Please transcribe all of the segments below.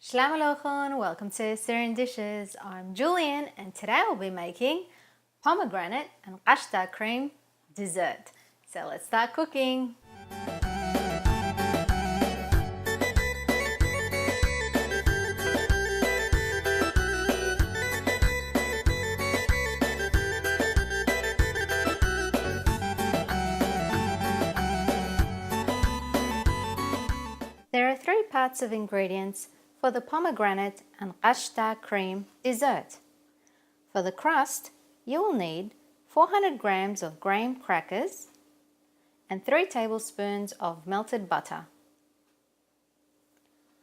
Shalom Aleichem, welcome to Assyrian Dishes. I'm Julian and today I'll be making pomegranate and kashta cream dessert. So let's start cooking. There are 3 parts of ingredients for the pomegranate and kashta cream dessert. For the crust, you will need 400 grams of graham crackers and 3 tablespoons of melted butter.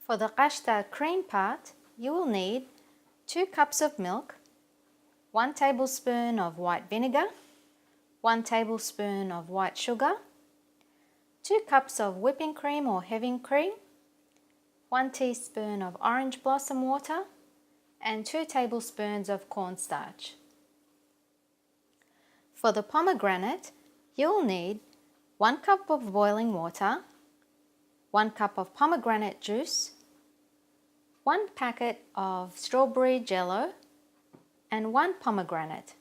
For the kashta cream part, you will need 2 cups of milk, 1 tablespoon of white vinegar, 1 tablespoon of white sugar, 2 cups of whipping cream or heavy cream, 1 teaspoon of orange blossom water, and 2 tablespoons of cornstarch. For the pomegranate, you will need 1 cup of boiling water, 1 cup of pomegranate juice, 1 packet of strawberry jello, and 1 pomegranate.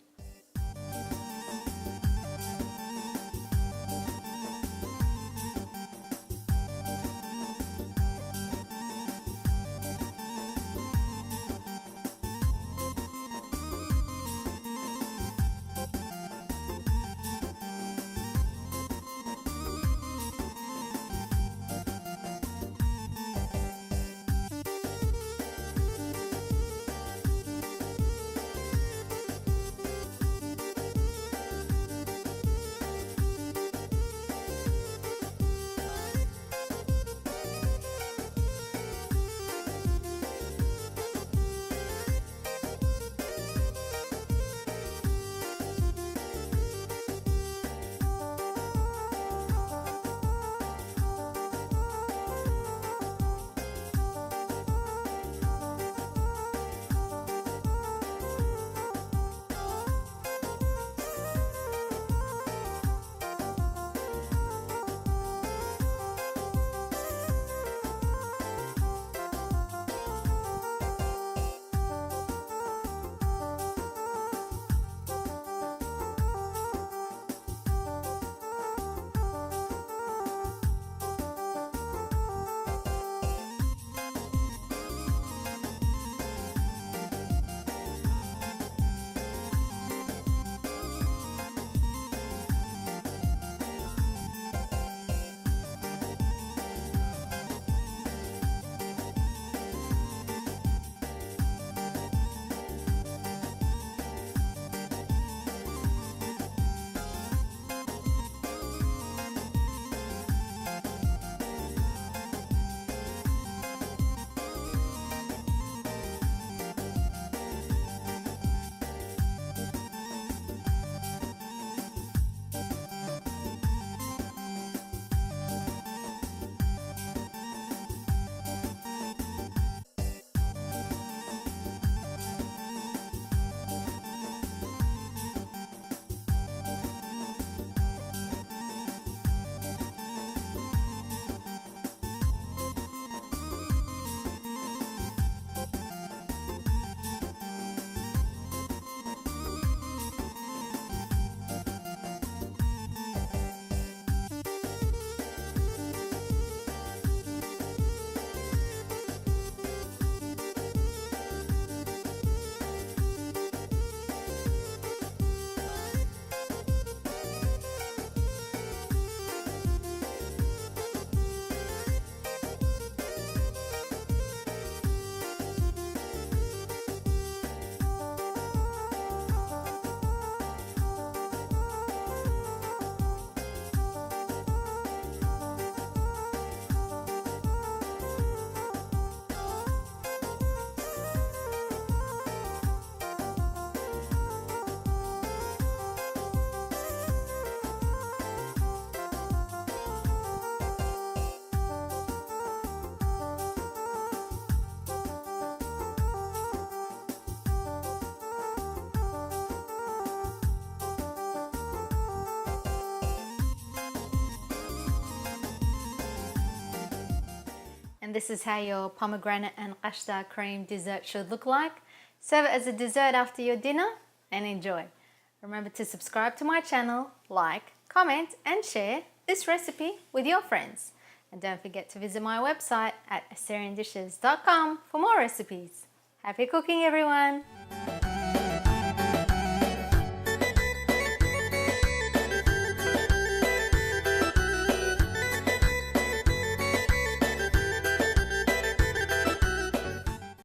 And this is how your pomegranate and kashta cream dessert should look like. Serve it as a dessert after your dinner and enjoy. Remember to subscribe to my channel, like, comment and share this recipe with your friends. And don't forget to visit my website at assyriandishes.com for more recipes. Happy cooking, everyone!